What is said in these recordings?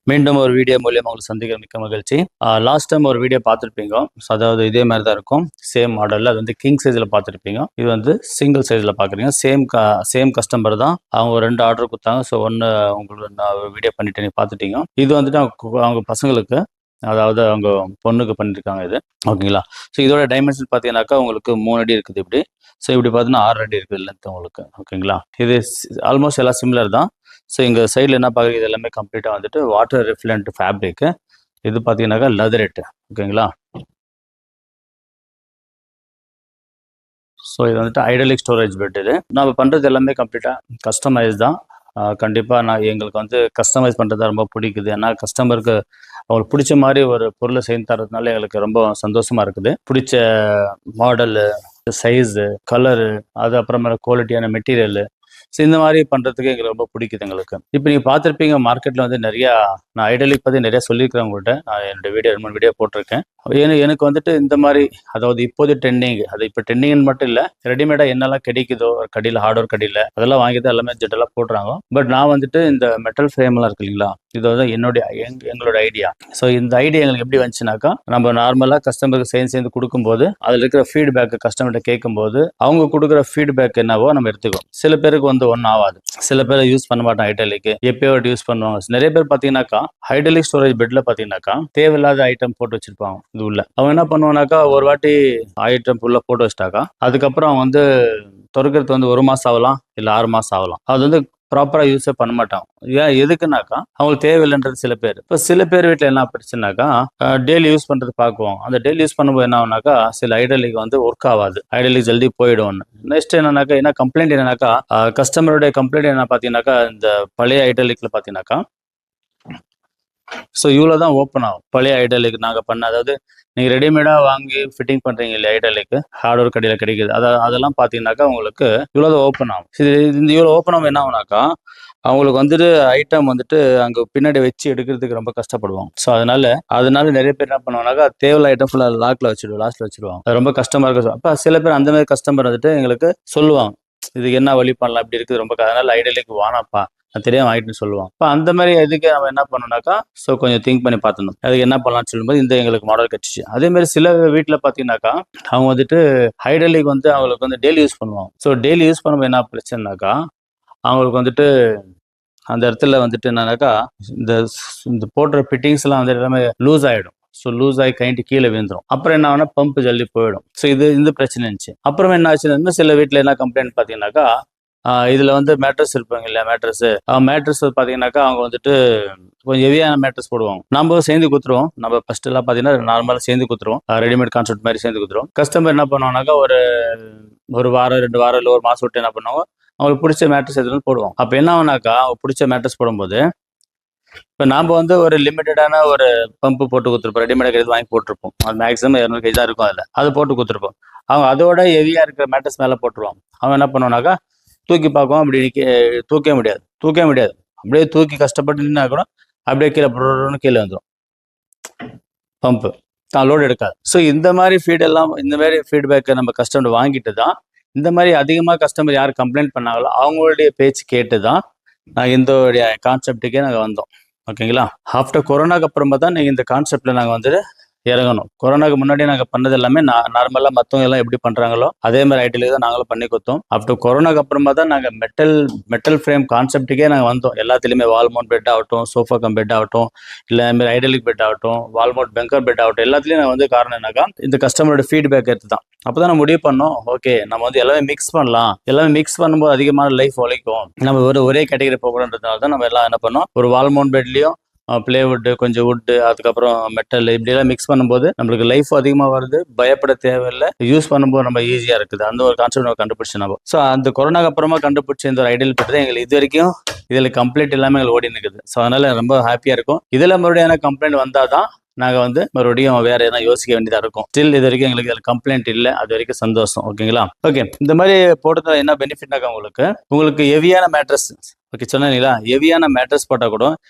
மீண்டும் ஒரு வீடியோ மூலியமா உங்களுக்கு சந்திக்கிற மிக்க மகிழ்ச்சி. லாஸ்ட் டைம் ஒரு வீடியோ பார்த்துருப்பீங்க. அதாவது இதே மாதிரி தான் இருக்கும். சேம் மாடலில் அது வந்து கிங் சைஸில் பார்த்துருப்பீங்க. இது வந்து சிங்கிள் சைஸில் பார்க்குறீங்க. சேம் கஸ்டமர் தான். அவங்க 2 ஆர்டர் கொடுத்தாங்க. ஸோ ஒன்று உங்களுக்கு நான் வீடியோ பண்ணிட்டு நீங்கள் பார்த்துட்டீங்க. இது வந்துட்டு அவங்க பசங்களுக்கு, அதாவது அவங்க பொண்ணுக்கு பண்ணியிருக்காங்க இது. ஓகேங்களா? ஸோ இதோட டைமென்ஷன் பார்த்தீங்கன்னாக்கா உங்களுக்கு 3 அடி இருக்குது இப்படி. ஸோ இப்படி பார்த்தீங்கன்னா 6 அடி இருக்குது லென்த் உங்களுக்கு. ஓகேங்களா? இது ஆல்மோஸ்ட் எல்லாம் சிமிலர் தான். ஸோ இங்கே சைடில் என்ன பார்க்குறது, இது எல்லாமே கம்ப்ளீட்டாக வந்துட்டு வாட்டர் ரிஃப்ளெண்ட் ஃபேப்ரிக்கு. இது பார்த்தீங்கன்னாக்கா லெதரெட்டு. ஓகேங்களா? ஸோ இது வந்துட்டு ஐடலிக் ஸ்டோரேஜ் பெட். இது நம்ம பண்ணுறது எல்லாமே கம்ப்ளீட்டாக கஸ்டமைஸ் தான். கண்டிப்பாக எங்களுக்கு வந்து கஸ்டமைஸ் பண்ணுறது ரொம்ப பிடிக்குது. ஏன்னா கஸ்டமருக்கு அவங்களுக்கு பிடிச்ச மாதிரி ஒரு பொருளை செய்து தரதுனால எங்களுக்கு ரொம்ப சந்தோஷமாக இருக்குது. பிடிச்ச மாடலு, சைஸு, கலரு, அது அப்புறமேல குவாலிட்டியான மெட்டீரியலு. ஸோ இந்த மாதிரி பண்ணுறதுக்கு எங்களுக்கு ரொம்ப பிடிக்குது எங்களுக்கு. இப்போ நீங்கள் பார்த்துருப்பீங்க மார்க்கெட்டில் வந்து நிறையா, நான் ஐடலிக் பற்றி நிறையா சொல்லியிருக்கிறேன் உங்கள்கிட்ட. நான் என்னோடய வீடியோ 2 3 வீடியோ போட்டிருக்கேன். எனக்கு வந்துட்டு இந்த மாதிரி, அதாவது இப்போது ட்ரெண்டிங், அது இப்போ ட்ரெண்டிங்னு மட்டும் இல்லை, ரெடிமேடாக என்னெல்லாம் கிடைக்குதோ கடையில், ஹார்ட்வேர் கடையில் அதெல்லாம் வாங்கி தான் எல்லாமே ஜெட்டெல்லாம் போடுறாங்க. பட் நான் வந்துட்டு இந்த மெட்டல் ஃப்ரேம்லாம் இருக்கு இல்லைங்களா, இது வந்து எங்களோட ஐடியா. ஸோ இந்த ஐடியா எங்களுக்கு எப்படி வந்துச்சுனாக்கா, நம்ம நார்மலாக கஸ்டமருக்கு சேர்ந்து கொடுக்கும்போது அதில் இருக்கிற ஃபீட்பேக்கு கஸ்டமர்கிட்ட கேட்கும்போது அவங்க கொடுக்குற ஃபீட்பேக் என்னவோ நம்ம எடுத்துக்கோம். சில பேருக்கு வந்து ஒன்றும் ஆகாது, சில பேர் யூஸ் பண்ண மாட்டாங்க ஐடலிக்கு, எப்பயோ யூஸ் பண்ணுவாங்க. நிறைய பேர் பார்த்தீங்கன்னாக்கா ஹைட்ராலிக் ஸ்டோரேஜ் பெட்ல பார்த்தீங்கன்னாக்கா தேவையில்லாத ஐட்டம் போட்டு வச்சிருப்பாங்க. இது உள்ள அவங்க என்ன பண்ணுவாங்கனாக்கா, ஒரு வாட்டி ஐட்டம் உள்ள போட்டு வச்சிட்டாக்கா அதுக்கப்புறம் அவங்க வந்து திறக்கிறது வந்து 1 மாசம் ஆகலாம், இல்லை 6 மாசம் ஆகலாம். அது வந்து ப்ராப்பராக யூஸே பண்ண மாட்டாங்க. ஏன் எதுக்குனாக்கா அவங்களுக்கு தேவையில்லைன்றது சில பேர். இப்போ சில பேர் வீட்டில் என்ன பிரச்சனைனாக்கா, டெய்லி யூஸ் பண்ணுறது பார்க்குவோம். அந்த டெய்லி யூஸ் பண்ணும்போது என்ன ஆகுனாக்கா, சில ஐடலிக் வந்து ஒர்க் ஆகாது, ஐடலிக் ஜல்தி போயிடும். நெக்ஸ்ட் என்னன்னாக்கா, என்ன கம்ப்ளைண்ட் என்னன்னாக்கா, கஸ்டமருடைய கம்ப்ளைண்ட் என்ன பார்த்தீங்கன்னாக்கா, இந்த பழைய ஐடலிக்ல பார்த்தீங்கன்னாக்கா ஸோ இவ்வளோ தான் ஓப்பன் ஆகும். பழைய ஐடலிக் நாங்கள் பண்ண, அதாவது நீங்கள் ரெடிமேடாக வாங்கி ஃபிட்டிங் பண்ணுறீங்க இல்லையா ஐடலிக்கு, ஹார்ட்வேர் கடையில் கிடைக்குது, அதெல்லாம் பார்த்தீங்கன்னாக்கா உங்களுக்கு இவ்வளோ தான் ஓப்பன் ஆகும். இந்த இவ்வளோ ஓப்பன் ஆகும் என்ன ஆகுனாக்கா, அவங்களுக்கு வந்துட்டு ஐட்டம் வந்துட்டு அங்கே பின்னாடி வச்சு எடுக்கிறதுக்கு ரொம்ப கஷ்டப்படுவாங்க. ஸோ அதனால நிறைய பேர் என்ன பண்ணுவாங்கனாக்கா, தேவையில்ல ஐட்டம் ஃபுல்லாக லாஸ்ட்டில் வச்சுடுவாங்க. அது ரொம்ப கஷ்டமாக இருக்கும். அப்போ சில பேர் அந்த மாதிரி கஸ்டமர் வந்துட்டு எங்களுக்கு சொல்லுவாங்க, இதுக்கு என்ன வழி பண்ணலாம், இப்படி இருக்குது ரொம்ப, அதனால ஐடலிக்கு வானாப்பா, நான் தெரியாமல் ஆகிட்டுன்னு சொல்லுவாங்க. இப்போ அந்த மாதிரி இதுக்கு நம்ம என்ன பண்ணோம்னாக்கா, ஸோ கொஞ்சம் திங்க் பண்ணி பார்த்துணும் அதுக்கு என்ன பண்ணலாம்னு சொல்லும்போது இந்த எங்களுக்கு மாடல் கிடச்சிச்சு. அதே மாதிரி சில வீட்டில் பார்த்தீங்கன்னாக்கா அவங்க வந்துட்டு ஹைட்ராலிக் வந்து அவங்களுக்கு வந்து டெய்லி யூஸ் பண்ணுவாங்க. ஸோ டெய்லி யூஸ் பண்ணும்போது என்ன பிரச்சனைனாக்கா, அவங்களுக்கு வந்துட்டு அந்த இடத்துல வந்துட்டு என்னன்னாக்கா, இந்த போடுற ஃபிட்டிங்ஸ்லாம் வந்து எல்லாமே லூஸ் ஆகிடும். ஸோ லூஸ் ஆகி கைட்டு கீழே விழுந்துடும். அப்புறம் என்ன ஆகுனா பம்பு ஜல்லி போயிடும். ஸோ இந்த பிரச்சனை இருந்துச்சு. அப்புறம் என்ன ஆச்சுன்னா, இன்னும் சில வீட்டில் என்ன கம்ப்ளைண்ட் பார்த்தீங்கன்னாக்கா, இதில் வந்து மேட்ரஸ் இருப்பாங்க இல்லையா, மேட்ரஸ் பார்த்தீங்கன்னாக்கா அவங்க வந்துட்டு கொஞ்சம் ஹெவியான மேட்ரஸ் போடுவாங்க. நம்ம சேர்ந்து குத்துருவோம். நம்ம ஃபர்ஸ்ட் எல்லாம் பார்த்தீங்கன்னா நார்மலாக சேர்ந்து குத்துருவோம், ரெடிமேட் கான்செப்ட் மாதிரி சேர்ந்து குத்துருவோம். கஸ்டமர் என்ன பண்ணுவாங்கனாக்கா, ஒரு வாரம் 2 வாரம் இல்லை ஒரு மாதம் விட்டு என்ன பண்ணுவாங்க, அவங்களுக்கு பிடிச்ச மேட்ரஸ் எதுவும் போடுவோம். அப்போ என்ன ஆகுனாக்கா, அவங்க பிடிச்ச மேட்ரஸ் போடும்போது இப்போ நாம் வந்து ஒரு லிமிட்டடான ஒரு பம்பு போட்டு கொடுத்துருப்போம். ரெடிமேட் எது வாங்கி போட்டிருப்போம். அது மேக்ஸிமம் 200 kg தான் இருக்கும். அது போட்டு கொடுத்துருப்போம். அவங்க அதோட ஹெவியாக இருக்கிற மேட்ரஸ் மேலே போட்டுருவாங்க. அவன் என்ன பண்ணுவானாக்கா, தூக்கி பார்க்கும், அப்படி தூக்கவே முடியாது. அப்படியே தூக்கி கஷ்டப்பட்டு நின்னா கூட அப்படியே கீழே வந்துடும் பம்பு, தான் லோடு எடுக்காது. ஸோ இந்த மாதிரி ஃபீட்பேக்கை நம்ம கஸ்டமர் வாங்கிட்டு தான், இந்த மாதிரி அதிகமாக கஸ்டமர் யார் கம்ப்ளைண்ட் பண்ணாங்களோ அவங்களுடைய பேச்சு கேட்டு தான் நான் இந்த கான்செப்டுக்கே நாங்கள் வந்தோம். ஓகேங்களா? ஆஃப்டர் கொரோனாக்கு அப்புறமா தான் நீங்கள் இந்த கான்செப்டில் நாங்கள் வந்துட்டு இறங்கணும். கொரோனாக்கு முன்னாடி நாங்கள் பண்ணது எல்லாமே நார்மலாக மற்றவங்க எல்லாம் எப்படி பண்ணுறாங்களோ அதே மாதிரி ஐடியில தான் நாங்களும் பண்ணி கொடுத்தோம். ஆஃப்டர் கொரோனாக்கு அப்புறமா தான் நாங்கள் மெட்டல் ஃப்ரேம் கான்செப்டுக்கே நாங்கள் வந்தோம். எல்லாத்துலேயுமே வால்மவுண்ட் பெட் ஆகட்டும், சோஃபா கம் பெட் ஆகட்டும், இல்லை அதுமாதிரி ஐடலிக் பெட் ஆகட்டும், வால்மவுண்ட் பெங்கர் பெட் ஆகட்டும், எல்லாத்துலேயும் நான் வந்து காரணம் என்னக்கா, இந்த கஸ்டமரோட ஃபீட்பேக் எடுத்து தான். அப்போ தான் நான் முடிவு பண்ணோம், ஓகே நம்ம வந்து எல்லாமே மிக்ஸ் பண்ணலாம். எல்லாமே மிக்ஸ் பண்ணும்போது அதிகமான லைஃப் உழைக்கும். நம்ம ஒரே கேட்டகரி போகக்கூடாதுன்றதுனால தான் நம்ம எல்லாம் என்ன பண்ணோம், ஒரு வால்மவுண்ட் பெட்லேயும் பிளேவுட்டு, கொஞ்சம் வுட்டு, அதுக்கப்புறம் மெட்டல், இப்படியெல்லாம் மிக்ஸ் பண்ணும்போது நம்மளுக்கு லைஃப் அதிகமாக வருது, பயப்பட தேவையில்லை, யூஸ் பண்ணும்போது நம்ம ஈஸியாக இருக்குது. அந்த ஒரு கான்செப்ட் நம்ம கண்டுபிடிச்சு நம்ம. ஸோ அந்த கொரோனாக்கு அப்புறமா கண்டுபிடிச்ச இந்த ஒரு ஐடியல் பெட் தான் எங்களுக்கு இது வரைக்கும் இதில் கம்ப்ளைண்ட் எல்லாமே எங்களுக்கு ஓடி நிற்குது. ஸோ அதனால ரொம்ப ஹாப்பியாக இருக்கும். இதில் மறுபடியும் கம்ப்ளைண்ட் வந்தால் தான் நாங்கள் வந்து மறுபடியும் வேற எதனா யோசிக்க வேண்டியதாக இருக்கும். ஸ்டில் இது வரைக்கும் எங்களுக்கு அதில் கம்ப்ளைண்ட் இல்லை, அது வரைக்கும் சந்தோஷம். ஓகேங்களா? ஓகே, இந்த மாதிரி போட்டதில் என்ன பெனிஃபிட்னாக்கா, உங்களுக்கு ஹெவியான மேட்ரஸ், ஓகே சொன்னீங்களா, ஹெவியான மேட்ரஸ் போட்டால் கூட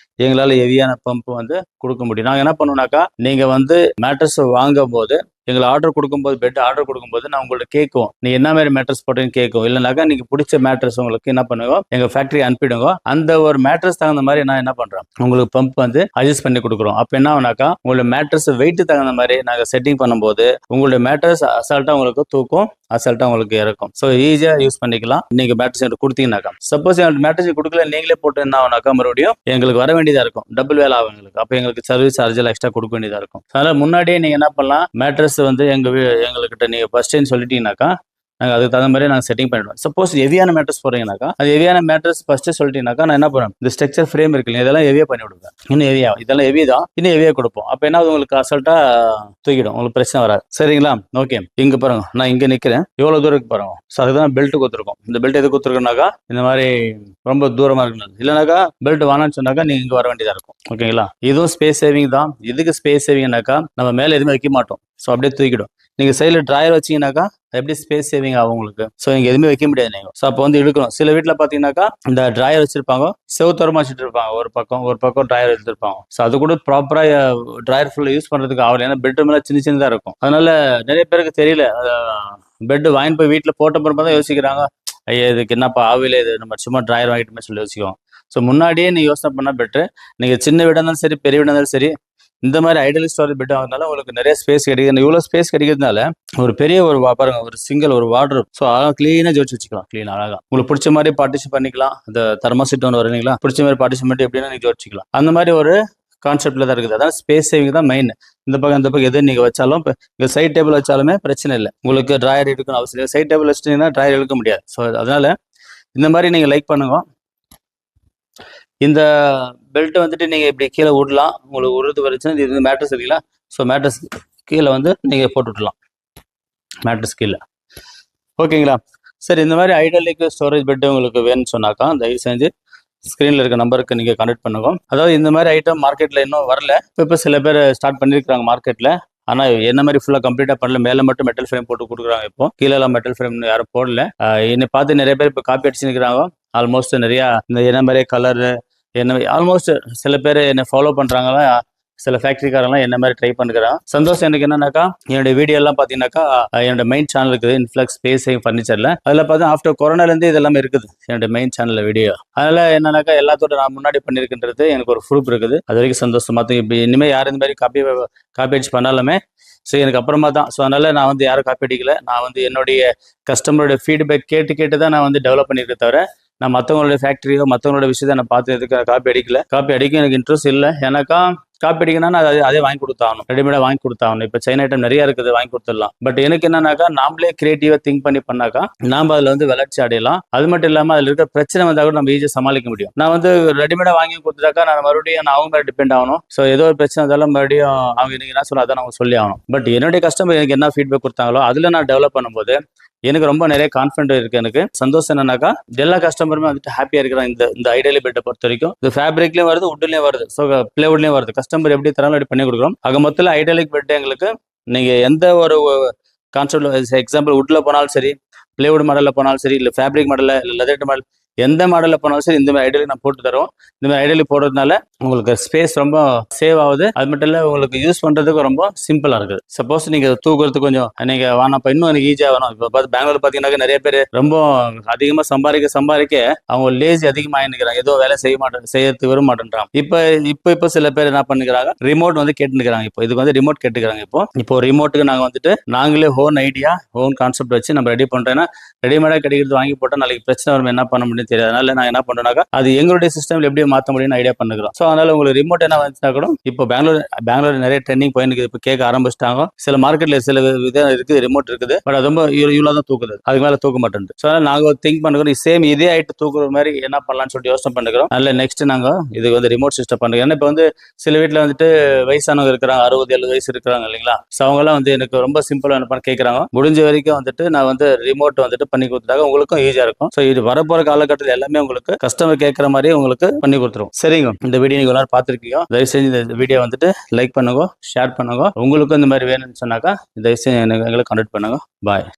எங்களால் ஹெவியான பம்ப் வந்து கொடுக்க முடியும். நாங்கள் என்ன பண்ணுவோம்னாக்கா, நீங்கள் வந்து மேட்ரஸ் வாங்கும் போது எங்களை ஆர்டர் கொடுக்கும்போது, பெட் ஆர்டர் கொடுக்கும்போது நான் உங்கள்ட்ட கேட்கும், நீ என்ன மாதிரி மேட்ரஸ் போட்டேன்னு கேட்கும். இல்லைனாக்கா நீங்கள் பிடிச்ச மேட்ரஸ் உங்களுக்கு என்ன பண்ணுவோம், எங்கள் ஃபேக்ட்ரி அனுப்பிடுங்க. அந்த ஒரு மேட்ரஸ் தகுந்த மாதிரி நான் என்ன பண்ணுறேன், உங்களுக்கு பம்ப் வந்து அட்ஜஸ்ட் பண்ணி கொடுக்குறோம். அப்போ என்ன ஆகுனாக்கா, உங்களோட மேட்ரஸ் வெயிட் தகுந்த மாதிரி நாங்கள் செட்டிங் பண்ணும்போது உங்களுடைய மேட்ரஸ் அசால்ட்டாக உங்களுக்கு தூக்கும், அசால்ட்டாக உங்களுக்கு இறக்கும். ஸோ ஈஸியாக யூஸ் பண்ணிக்கலாம். நீங்கள் மேட்ரஸ் எனக்கு கொடுத்தீங்கன்னாக்கா, சப்போஸ் எங்களுக்கு மேட்ரஸ் கொடுக்கல, நீங்களே போட்டு என்ன ஆகுனாக்கா, மறுபடியும் எங்களுக்கு வர வேண்டியதாக இருக்கும், டபுள் வேலை ஆகும் எங்களுக்கு. அப்போ எங்களுக்கு சர்வீஸ் சார்ஜ் எல்லாம் எக்ஸ்ட்ரா கொடுக்க வேண்டியதாக இருக்கும். அதனால் முன்னாடியே நீங்கள் என்ன பண்ணலாம், மேட்ரஸ் வந்து எங்ககிட்ட நீங்கள் ஃபர்ஸ்ட் டைம் சொல்லிட்டீங்கன்னாக்கா, நாங்கள் அதுக்கு தகுந்த மாதிரி நாங்கள் செட்டிங் பண்ணிடுவோம். சப்போஸ் ஹெவியான மேட்ரஸ் போறீங்கன்னாக்கா, அது ஹெவியான மேட்ரஸ் ஃபர்ஸ்ட் சொல்லிட்டீங்கன்னாக்கா, நான் என்ன பண்ணுவேன், இந்த ஸ்ட்ரக்சர் ஃப்ரேம் இருக்கு இல்லையா, இதெல்லாம் ஹெவியாக பண்ணி விடுவேன். இன்னும் ஹெவியா, இதெல்லாம் ஹெவி தான், இன்னும் ஹெவியாக கொடுப்போம். அப்போ என்ன உங்களுக்கு அசல்ட்டா தூக்கிடும், உங்களுக்கு பிரச்சனை வராது. சரிங்களா? ஓகே, இங்க பாருங்க, நான் இங்க நிக்கிறேன், எவ்வளவு தூரம் பாருங்க. ஸோ அதுதான் பெல்ட் கொடுத்துருக்கோம். இந்த பெல்ட் எது கொடுத்துருக்கோம்னாக்கா, இந்த மாதிரி ரொம்ப தூரமா இருக்கணும். இல்லைனாக்கா பெல்ட் வேணான்னு சொன்னாக்கா நீங்க இங்க வர வேண்டியதா இருக்கும். ஓகேங்களா? இதுவும் ஸ்பேஸ் சேவிங் தான். இதுக்கு ஸ்பேஸ் சேவிங்னாக்கா, நம்ம மேல எதுவுமே வைக்க மாட்டோம். ஸோ அப்படியே தூக்கிடும். நீங்க சைடில் டிராயர் வச்சீங்கன்னாக்கா எப்படி ஸ்பேஸ் சேவிங் ஆகும் உங்களுக்கு. ஸோ இங்க எதுவுமே வைக்க முடியாது நீங்க. ஸோ அப்போ வந்து இழுக்கணும். சில வீட்டில் பார்த்தீங்கன்னாக்கா இந்த டிராயர் வச்சிருப்பாங்க, செவுத்தோரமா வச்சுட்டு இருப்பாங்க, ஒரு பக்கம் டிராயர் எடுத்திருப்பாங்க. ஸோ அது கூட ப்ராப்பரா டிராயர் ஃபுல்லாக யூஸ் பண்றதுக்கு ஆகல. ஏன்னா பெட்ரூம் எல்லாம் சின்ன சின்னதா இருக்கும். அதனால நிறைய பேருக்கு தெரியல, பெட் வாங்கிட்டு போய் வீட்டில் போட்ட பிறகு தான் யோசிக்கிறாங்க, ஐயா இதுக்கு என்னப்பா ஆவில, இது நம்ம சும்மா டிராயர் வாங்கிட்டுமே சொல்லி யோசிக்குவோம். ஸோ முன்னாடியே நீ யோசனை பண்ணா பெட்ரு. நீங்க சின்ன வீடாக இருந்தாலும் சரி, பெரிய வீடாக இருந்தாலும் சரி, இந்த மாதிரி ஐடியல் ஸ்டோரேஜ் பெட் ஆகிறதுனால உங்களுக்கு நிறைய ஸ்பேஸ் கிடைக்குது. இவ்வளோ ஸ்பேஸ் கிடைக்கிறதுனால ஒரு பெரிய பாருங்க, ஒரு சிங்கிள் ஒரு வார்ட்ரோப். ஸோ அதெல்லாம் கிளீனாக ஜோடிச்சு வச்சுக்கலாம். கிளீன் அழகா உங்களுக்கு பிடிச்ச மாதிரி பார்ட்டிஷன் பண்ணிக்கலாம். இந்த தெர்மோசிட் ஒன்று வரீங்களா, பிடிச்ச மாதிரி பார்ட்டிஷன் பண்ணி எப்படின்னா நீங்கள் ஜோடிச்சிக்கலாம். அந்த மாதிரி ஒரு கான்செப்ட்ல தான் இருக்குது. அதான் ஸ்பேஸ் சேவிங் தான் மெயின். இந்த பக்கம் எது நீங்க வச்சாலும், இப்போ சைட் டேபிள் வச்சாலுமே பிரச்சனை இல்லை. உங்களுக்கு டிராயர் எடுக்கணும் அவசியம் இல்லை. சைட் டேபிள் வச்சிட்டீங்கன்னா டிராயர் எடுக்க முடியாது. ஸோ அதனால இந்த மாதிரி நீங்க லைக் பண்ணுங்க. இந்த பெல்ட் வந்துட்டு நீங்க இப்படி கீழே விடலாம். உங்களுக்கு உருது வரைச்சுன்னா இது மேட்ரஸ் இருக்குங்களா, ஸோ மேட்ரஸ் கீழே வந்து நீங்க போட்டு விடலாம், மேட்ரஸ் கீழே. ஓகேங்களா? சரி, இந்த மாதிரி ஐடலிக் ஸ்டோரேஜ் பெட் உங்களுக்கு வேணும்னு சொன்னாக்கா தயவு செஞ்சு ஸ்க்ரீனில் இருக்க நம்பருக்கு நீங்கள் கனெக்ட் பண்ணுங்க. அதாவது இந்த மாதிரி ஐட்டம் மார்க்கெட்டில் இன்னும் வரல. இப்போ சில பேர் ஸ்டார்ட் பண்ணியிருக்காங்க மார்க்கெட்டில். ஆனால் என்ன மாதிரி ஃபுல்லாக கம்ப்ளீட்டாக பண்ணல. மேலே மட்டும் மெட்டல் ஃப்ரேம் போட்டு கொடுக்குறாங்க. இப்போ கீழெல்லாம் மெட்டல் ஃப்ரேம் யாரும் போடல. என்னை பார்த்து நிறைய பேர் இப்போ காப்பி அடிச்சுருக்கிறாங்க. ஆல்மோஸ்ட் நிறையா இந்த என்ன மாதிரியே கலரு என்ன ஆல்மோஸ்ட் சில பேர் என்னை ஃபாலோ பண்ணுறாங்களா, சில ஃபேக்ட்ரிக்காரெல்லாம் என்ன மாதிரி ட்ரை பண்ணுறான். சந்தோஷம் எனக்கு என்னன்னாக்கா, என்னுடைய வீடியோ எல்லாம் பார்த்தீங்கன்னாக்கா என்னோட மெயின் சேனல் இருக்குது, இன்ஃப்ளக்ஸ் ஸ்பேஸ் ஃபர்னிச்சரில். அதில் பார்த்தா ஆஃப்டர் கொரோனாலேருந்து இது எல்லாமே இருக்குது என்னோட மெயின் சேனலில் வீடியோ. அதனால என்னன்னாக்கா எல்லாத்தோட நான் முன்னாடி பண்ணியிருக்கின்றது எனக்கு ஒரு ப்ரூஃப் இருக்குது. அது வரைக்கும் சந்தோஷம். மற்ற இப்போ இனிமேல் யாரும் இந்த மாதிரி காப்பி அடிச்சு பண்ணாலுமே ஸோ எனக்கு அப்புறமா தான். ஸோ அதனால நான் வந்து யாரும் காப்பி அடிக்கல. நான் வந்து என்னுடைய கஸ்டமரோட ஃபீட்பேக் கேட்டு தான் நான் வந்து டெவலப் பண்ணியிருக்கேன். தவிர நான் மற்றவங்களோட ஃபேக்ட்ரியோ மற்றவங்களோட விஷயத்தை நான் பார்த்து எதுக்கு காப்பி அடிக்கல. காப்பி அடிக்க எனக்கு இன்ட்ரெஸ்ட் இல்லை. எனக்கா காப்பி அடிக்கணும்னா நான் அதே வாங்கி கொடுத்தாகணும், ரெடிமேடாக வாங்கி கொடுத்தாகணும். இப்போ சைனா ஐட்டம் நிறைய இருக்குது, வாங்கி கொடுத்துடலாம். பட் எனக்கு என்னன்னாக்கா, நாமளே கிரியேட்டிவாக திங்க் பண்ணாக்கா நாம அதில் வந்து வளர்ச்சி அடையலாம். அது மட்டும் இல்லாமல் அதில் இருக்க பிரச்சனை வந்தால் கூட நம்ம ஈஸியாக சமாளிக்க முடியும். நான் வந்து ரெடிமேடாக வாங்கி கொடுத்துட்டாக்கா நான் மறுபடியும் நான் அவங்க மேலே டிபெண்ட் ஆகணும். ஸோ ஏதோ ஒரு பிரச்சனை வந்தாலும் மறுபடியும் அவங்க இன்னைக்கு என்ன சொல்ல அதான் அவங்க சொல்லி ஆகணும். பட் என்னுடைய கஸ்டமர் எனக்கு என்ன ஃபீட்பேக் கொடுத்தாங்களோ அதில் நான் டெவலப் பண்ணும்போது எனக்கு ரொம்ப நிறைய கான்ஃபிடென்ட் இருக்கு. எனக்கு சந்தோஷம் என்னன்னாக்கா, எல்லா கஸ்டமருமே வந்துட்டு ஹாப்பியா இருக்கிறாங்க. இந்த ஐடியல் பெட்டை பொறுத்த வரைக்கும் இது ஃபேப்ரிக்லயும் வருது, வுட்லயும் வருது, ஸோ பிளேவுட்லயும் வருது. கஸ்டமர் எப்படி தராலும் அப்படி பண்ணி கொடுக்குறோம். ஆக மொத்தத்தில் ஐடியலிக் பெட் எங்களுக்கு நீங்க எந்த ஒரு கான்செப்ட், எக்ஸாம்பிள் வுட்ல போனாலும் சரி, பிளேவுட் மாடலில் போனாலும் சரி, இல்லை ஃபேப்ரிக் மாடலில், இல்லை லெதர் மாடல், எந்த மாடலில் போனாலும் சரி இந்த மாதிரி ஐடியலிக் நான் போட்டு தரோம். இந்த மாதிரி ஐடியலிக் போடுறதுனால உங்களுக்கு ஸ்பேஸ் ரொம்ப சேவ் ஆகுது. அது மட்டும் இல்லை உங்களுக்கு யூஸ் பண்ணுறதுக்கு ரொம்ப சிம்பிளாக இருக்குது. சப்போஸ் நீங்கள் தூக்குறதுக்கு கொஞ்சம் நீங்கள் வேணாப்பா இன்னும் எனக்கு ஈஸியாக வேணும். இப்போ பார்த்து பெங்களூர் பார்த்தீங்கன்னாக்க நிறைய பேர் ரொம்ப அதிகமாக சம்பாதிக்க அவங்க லேசி அதிகமாக நிற்கிறாங்க. ஏதோ வேலை செய்யறதுக்கு வர மாட்டேன்றாங்க. இப்போ சில பேர் என்ன பண்ணிக்கிறாங்க, ரிமோட் வந்து கேட்டுக்கிறாங்க. இப்போ இதுக்கு வந்து ரிமோட் கேட்டுக்கிறாங்க. இப்போ ரிமோட்டுக்கு நாங்கள் வந்துட்டு நாங்களே ஓன் ஐடியா ஓன் கான்செப்ட் வச்சு நம்ம ரெடி பண்ணுறோன்னா, ரெடிமேடாக கிடைக்கிறது வாங்கி போட்டால் நாளைக்கு பிரச்சனை வரும், என்ன பண்ண முடியும் தெரியாது. அதனால நாங்கள் என்ன பண்ணுறோம்னாக்கா அது எங்களுடைய சிஸ்டம்ல எப்படி மாற்ற முடியும்னு ஐடியா பண்ணுறோம். ஸோ அதனால உங்களுக்கு ரிமோட் என்ன வந்துச்சுன்னா கூட இப்போ பெங்களூர் நிறைய ட்ரெண்டிங் போயிருக்கு. இப்போ கேட்க ஆரம்பிச்சிட்டாங்க. சில மார்க்கெட்ல சில விதம் இருக்குது, ரிமோட் இருக்குது. பட் அது ரொம்ப இவ்வளோ தான் தூக்குது, அதுக்கு மேலே தூக்க மாட்டேன். ஸோ அதனால நாங்கள் திங்க் பண்ணுறோம், சேம் இதே ஆயிட்டு தூக்குற மாதிரி என்ன பண்ணலாம்னு சொல்லிட்டு யோசனை பண்ணுறோம். அதில் நெக்ஸ்ட் நாங்கள் இதுக்கு வந்து ரிமோட் சிஸ்டம் பண்ணுறோம். ஏன்னா இப்போ வந்து சில வீட்டில் வந்துட்டு வயசானவங்க இருக்கிறாங்க, 60-70 வயசு இருக்கிறாங்க இல்லைங்களா. ஸோ அவங்கலாம் வந்து எனக்கு ரொம்ப சிம்பிளாக என்ன கேட்குறாங்க. முடிஞ்ச வரைக்கும் வந்துட்டு நான் வந்து ரிமோட் வந்துட்டு பண்ணி கொடுத்துட்டாங்க, உங்களுக்கும் ஈஸியாக இருக்கும். ஸோ இது வரப்போகிற காலகட்டத்தில் எல்லாமே உங்களுக்கு கஸ்டமர் கேட்குற மாதிரி உங்களுக்கு பண்ணி கொடுத்துருவோம். சரிங்க, இந்த வீடியோ நீங்கள் எல்லாரும் பார்த்துருக்கீங்க. தயவு செஞ்சு இந்த வீடியோ வந்துட்டு லைக் பண்ணுங்க, ஷேர் பண்ணுங்க. உங்களுக்கும் இந்த மாதிரி வேணும்னு சொன்னாக்கா தயவு செஞ்சு எங்களை கான்டாக்ட் பண்ணுங்க. பாய்.